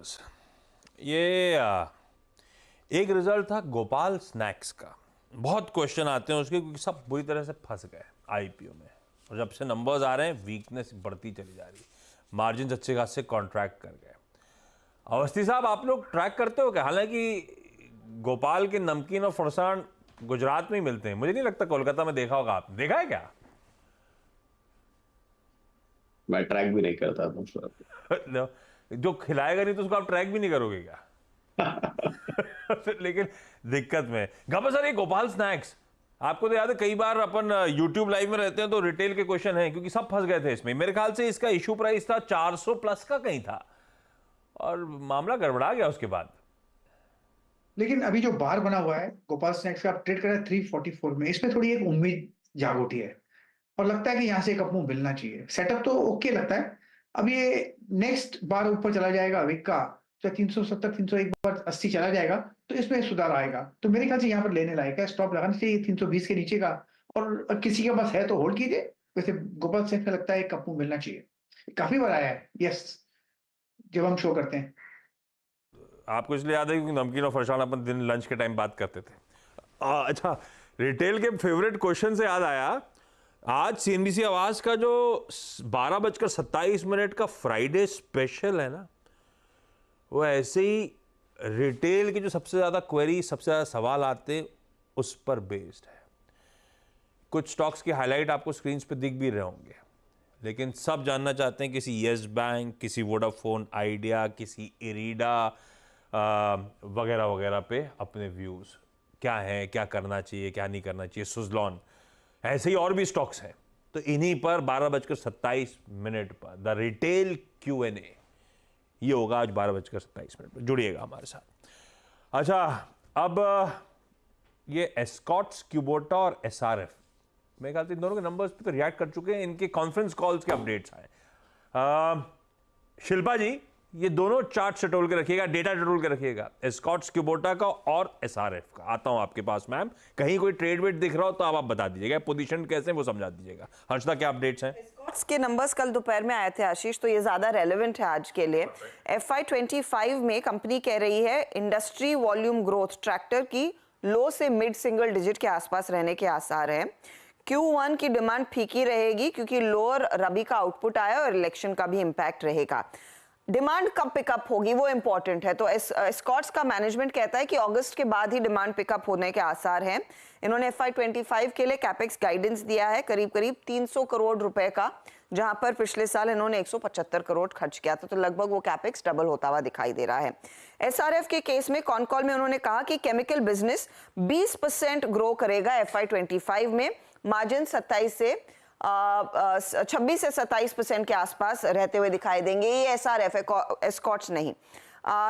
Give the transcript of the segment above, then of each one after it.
Was ये एक result था गोपाल स्नैक्स का। बहुत क्वेश्चन आते हैं उसके क्योंकि सब बुरी तरह से फंस गए आईपीओ में, और जब से नंबर्स आ रहे हैं वीकनेस बढ़ती चली जा रही है, मार्जिन अच्छे खासे कॉन्ट्रैक्ट कर गए। अवस्थी साहब, आप लोग ट्रैक करते हो क्या? हालांकि गोपाल के नमकीन और फरसान गुजरात में ही मिलते हैं, मुझे नहीं लगता कोलकाता में देखा होगा। आपने देखा है क्या? मैं ट्रैक भी नहीं करता था। जो खिलाएगा नहीं तो उसको आप ट्रैक भी नहीं करोगे क्या? लेकिन दिक्कत में गप सर, ये गोपाल स्नैक्स आपको तो याद है, कई बार अपन यूट्यूब लाइव में रहते हैं तो रिटेल के क्वेश्चन हैं क्योंकि सब फंस गए थे इसमें। मेरे ख्याल से इसका इशू प्राइस था 400 प्लस का कहीं था और मामला गड़बड़ा गया उसके बाद। लेकिन अभी जो बार बना हुआ है गोपाल स्नैक्स का, आप ट्रेड कर रहे हैं 344 में, इसमें थोड़ी एक उम्मीद जाग उठी है और लगता है कि यहाँ से एक अपमूव मिलना चाहिए। सेटअप तो ओके लगता है। अब ये नेक्स्ट बार ऊपर चला जाएगा विक का, चाहे 370 301 बार 80 चला जाएगा तो इसमें सुधार आएगा। तो मेरे ख्याल से यहाँ पर लेने लायक है, स्टॉप लगाना चाहिए 320 के नीचे का। और किसी के पास है तो होल्ड कीजिए। वैसे गोपाल स्नैक्स में लगता है एक अपमूव मिलना चाहिए, काफी बार आया है यस जब हम शो करते हैं। आपको इसलिए याद है क्योंकि नमकीन और फरसान अपन दिन लंच के टाइम बात करते थे। अच्छा, रिटेल के फेवरेट क्वेश्चन से याद आया, आज सीएनबीसी आवाज का जो 12:27 का फ्राइडे स्पेशल है ना, वो ऐसे ही रिटेल के जो सबसे ज्यादा क्वेरी, सबसे ज्यादा सवाल आते उस पर बेस्ड है। कुछ स्टॉक्स की हाईलाइट आपको स्क्रीन पे दिख भी रहे होंगे, लेकिन सब जानना चाहते हैं किसी येस बैंक, किसी वोडाफोन आइडिया, किसी इरीडा वगैरह वगैरह पे अपने व्यूज क्या हैं, क्या करना चाहिए, क्या नहीं करना चाहिए, सुजलॉन, ऐसे ही और भी स्टॉक्स हैं। तो इन्हीं पर 12:27 पर द रिटेल Q&A ये होगा आज 12:27 पर। जुड़िएगा हमारे साथ। अच्छा, अब ये एस्कॉट्स, क्यूबोटा और एसआरएफ, मेरे ख्याल से इन दोनों के नंबर्स पे तो रिएक्ट कर चुके हैं, इनके कॉन्फ्रेंस कॉल्स के अपडेट्स आए। शिल्पा जी, ये दोनों चार्ट टटोल के रखिएगा, डेटा टटोल के रखिएगा, एस्कॉट्स, क्यूबोटा का और एसआरएफ का। आता हूं आपके पास मैम, कहीं कोई ट्रेड वेट दिख रहा हो तो आप बता दीजिएगा, पोजीशन कैसे है वो समझा दीजिएगा। हर्षदा, क्या अपडेट्स हैं? एस्कॉट्स के नंबर्स कल दोपहर में आए थे आशीष, तो ये ज्यादा रेलेवेंट है आज के लिए। FY25 में कंपनी कह रही है इंडस्ट्री वॉल्यूम ग्रोथ ट्रैक्टर की लो से मिड सिंगल डिजिट के आसपास रहने के आसार हैं। Q1 की डिमांड फीकी रहेगी क्योंकि लोअर रबी का आउटपुट आया और इलेक्शन का भी इंपैक्ट रहेगा। डिमांड कब पिकअप होगी वो इंपॉर्टेंट है। तो एस्कॉट्स का मैनेजमेंट कहता है कि अगस्त के बाद ही डिमांड पिकअप होने के आसार हैं। इन्होंने FY25 के लिए कैपेक्स गाइडेंस दिया है करीब करीब 300 करोड़ रुपए का, जहां पर पिछले साल इन्होंने 175 करोड़ खर्च किया था, तो लगभग वो कैपेक्स डबल होता हुआ दिखाई दे रहा है। एसआरएफ के केस में कॉन कॉल में उन्होंने कहा कि केमिकल बिजनेस 20% ग्रो करेगा FY25 में, मार्जिन 26 से 27% के आसपास रहते हुए दिखाई देंगे। ये एसआरएफ है, एस्कॉट्स नहीं।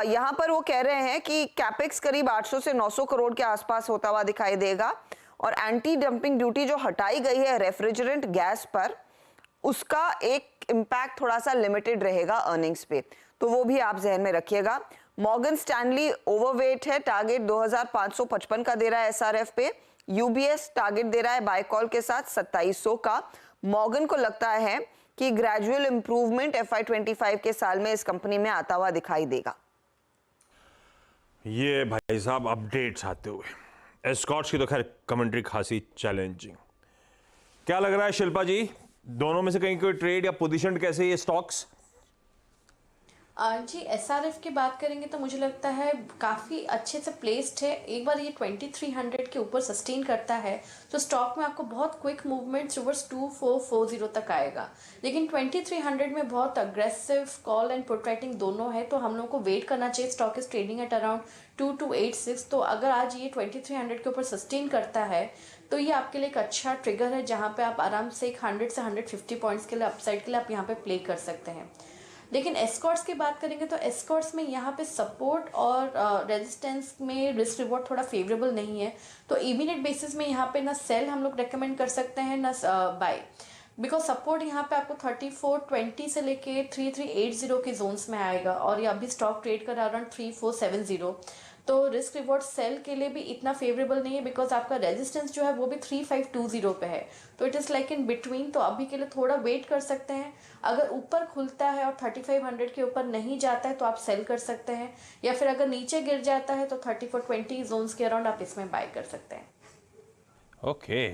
यहाँ पर वो कह रहे हैं कि कैपेक्स करीब 800 से 900 करोड़ के आसपास होता हुआ दिखाई देगा, और एंटी डंपिंग ड्यूटी जो हटाई गई है रेफ्रिजरेंट गैस पर, उसका एक इम्पैक्ट थोड़ा सा लिमिटेड रहेगा अर्निंग्स पे, तो वो भी आप जहन में रखिएगा। मॉर्गन स्टैनली ओवरवेट है, टारगेट 2555 का दे रहा है एसआरएफ पे। यूबीएस टारगेट दे रहा है बाय कॉल के साथ 2700 का। मॉर्गन को लगता है कि ग्रेजुअल इंप्रूवमेंट FY25 के साल में इस कंपनी में आता हुआ दिखाई देगा। ये भाई साहब अपडेट्स आते हुए, एस्कॉट्स की तो खैर कमेंट्री खासी चैलेंजिंग। क्या लग रहा है शिल्पा जी, दोनों में से कहीं कोई ट्रेड या पोजीशन कैसे ये स्टॉक्स? जी, एसआरएफ की बात करेंगे तो मुझे लगता है काफ़ी अच्छे से प्लेस्ड है। एक बार ये 2300 के ऊपर सस्टेन करता है तो स्टॉक में आपको बहुत क्विक मूवमेंट टुवर्ड्स 2440 तक आएगा, लेकिन 2300 में बहुत aggressive call and put writing दोनों है, तो हम लोग को वेट करना चाहिए। Stock is trading at around 2286, तो अगर आज ये 2300 के ऊपर सस्टेन करता है तो ये आपके लिए एक अच्छा ट्रिगर है, जहाँ पे आप आराम से 100 से 150 पॉइंट्स के लिए अपसाइड के लिए आप यहाँ पे प्ले कर सकते हैं। लेकिन एस्कॉट्स की बात करेंगे तो एस्कॉट्स में यहाँ पे सपोर्ट और रेजिस्टेंस में रिस्क रिवॉर्ड थोड़ा फेवरेबल नहीं है, तो इमीडिएट बेसिस में यहाँ पे ना सेल हम लोग रेकमेंड कर सकते हैं ना बाय, बिकॉज सपोर्ट यहाँ पे आपको 3420 से लेके 3380 के जोन्स में आएगा, और ये अभी स्टॉक ट्रेड कर अराउंड 3470, तो रिस्क रिवॉर्ड सेल के लिए भी इतना फेवरेबल नहीं है, बिकॉज आपका रेजिस्टेंस जो है वो भी 3520 पे है, तो it is like in between. तो अभी के लिए थोड़ा वेट कर सकते हैं। अगर ऊपर खुलता है और 3500 के ऊपर नहीं जाता है तो आप सेल कर सकते हैं, या फिर अगर नीचे गिर जाता है तो 3420 जोन्स के अराउंड आप इसमें बाय कर सकते हैं। ओके,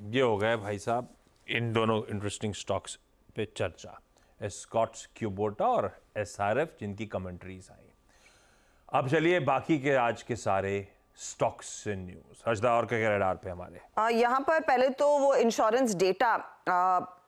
ये हो गए भाई साहब इन दोनों इंटरेस्टिंग स्टॉक्स पे चर्चा, एस्कॉट्स क्यूबोटा और एसआरएफ जिनकी कमेंट्रीज आई। अब चलिए बाकी के आज के सारे स्टॉक्स से न्यूज। हर्षदा और क्या रडार पे हमारे यहाँ पर पहले तो वो इंश्योरेंस डेटा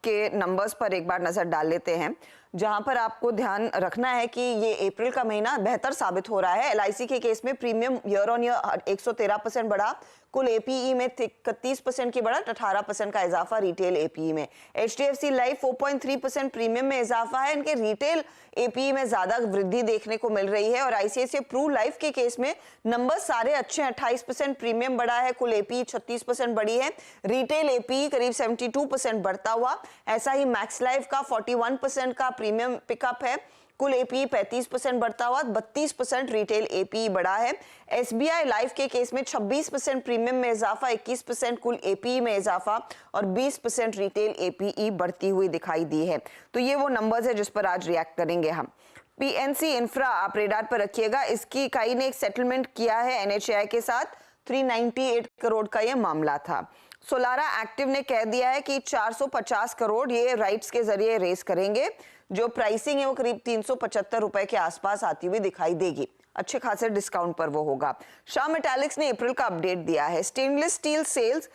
के नंबर्स पर एक बार नजर डाल लेते हैं, जहां पर आपको ध्यान रखना है कि ये अप्रैल का महीना बेहतर साबित हो रहा है। एलआईसी के केस में प्रीमियम ईयर ऑन ईयर 113% बढ़ा, कुल एपीई में 31% की बढ़त, 18% का इजाफा रिटेल एपीई में। एचडीएफसी लाइफ 4.3% प्रीमियम में इजाफा है, इनके रिटेल एपीई में ज्यादा वृद्धि देखने को मिल रही है। और आईसीआईसीआई प्रू लाइफ के केस में नंबर सारे अच्छे हैं, 28% प्रीमियम बढ़ा है, कुल एपीई 36% बढ़ी है, रिटेल एपीई करीब 72% बढ़ता हुआ। ऐसा ही मैक्स लाइफ का 41% का प्रीमियम पिकअप है, कुल एपीई 35% बढ़ता हुआ, 32% रिटेल एपीई बढ़ा है। एसबीआई लाइफ के केस में 26% प्रीमियम में इजाफा, 21% कुल एपीई में इजाफा और 20% रिटेल एपीई बढ़ती हुई दिखाई दी है। तो ये वो नंबर्स है जिस पर आज रिएक्ट करेंगे हम। पीएनसी इंफ्रा आप रेडार पर रखिएगा, इसकी इकाई ने एक सेटलमेंट किया है एनएचएआई के साथ, 398 करोड़ का ये मामला था। सोलारा एक्टिव ने कह दिया है कि 450 करोड़ ये राइट्स के जरिए रेस करेंगे, जो प्राइसिंग है वो करीब 375 रुपए के आसपास आती हुई दिखाई देगी, अच्छे खासे डिस्काउंट पर वो होगा। शाह मेटालिक्स ने अप्रैल का अपडेट दिया है, स्टेनलेस स्टील सेल्स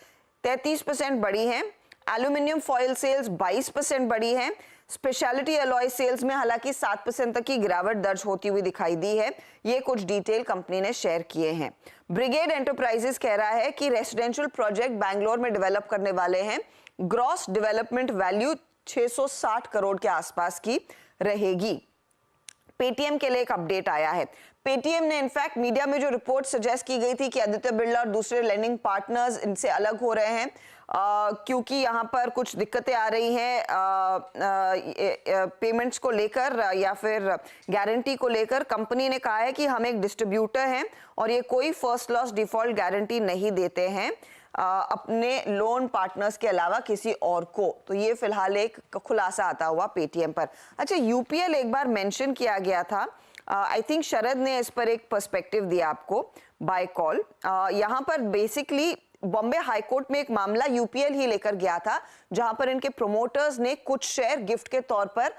33% बढ़ी हैं, एल्यूमिनियम फॉयल सेल्स 22% बढ़ी हैं, स्पेशलिटी एलॉय सेल्स में हालांकि 7% तक की गिरावट दर्ज होती हुई दिखाई दी है। ये कुछ डिटेल कंपनी ने शेयर किए हैं। ब्रिगेड एंटरप्राइजेस कह रहा है कि रेसिडेंशियल प्रोजेक्ट बैंगलोर में डेवलप करने वाले हैं, ग्रॉस डेवलपमेंट वैल्यू 660 करोड़ के आसपास की रहेगी। पेटीएम के लिए एक अपडेट आया है। पेटीएम ने इनफैक्ट मीडिया में जो रिपोर्ट सजेस्ट की गई थी कि आदित्य बिरला और दूसरे लेंडिंग पार्टनर्स इनसे अलग हो रहे हैं क्योंकि यहाँ पर कुछ दिक्कतें आ रही हैं पेमेंट्स को लेकर या फिर गारंटी को लेकर, कंपनी ने कहा है कि हम एक डिस्ट्रीब्यूटर हैं और ये कोई फर्स्ट लॉस डिफॉल्ट गारंटी नहीं देते हैं अपने लोन पार्टनर्स के अलावा किसी और को। तो ये फिलहाल एक खुलासा आता हुआ पेटीएम पर। अच्छा, यूपीएल एक बार मेंशन किया गया था, आई थिंक शरद ने इस पर एक पर्सपेक्टिव दिया आपको बाय कॉल। यहाँ पर बेसिकली बॉम्बे हाईकोर्ट में एक मामला यूपीएल ही लेकर गया था, जहां पर इनके प्रोमोटर्स ने कुछ शेयर गिफ्ट के तौर पर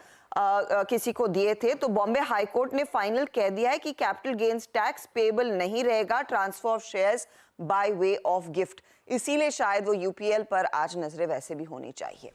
किसी को दिए थे। तो बॉम्बे हाईकोर्ट ने फाइनल कह दिया है कि कैपिटल गेन्स टैक्स पेएबल नहीं रहेगा transfer of shares by way of gift. इसीलिए शायद वो यूपीएल पर आज नजरें वैसे भी होनी चाहिए।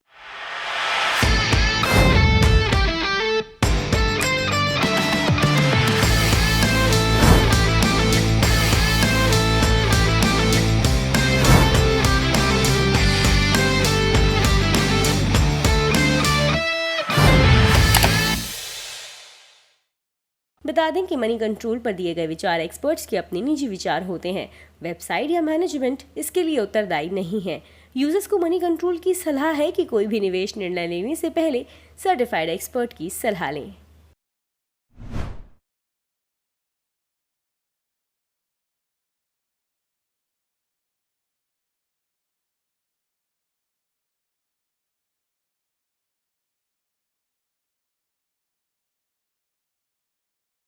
बता दें कि मनी कंट्रोल पर दिए गए विचार एक्सपर्ट्स के अपने निजी विचार होते हैं। वेबसाइट या मैनेजमेंट इसके लिए उत्तरदायी नहीं है। यूजर्स को मनी कंट्रोल की सलाह है कि कोई भी निवेश निर्णय लेने से पहले सर्टिफाइड एक्सपर्ट की सलाह लें।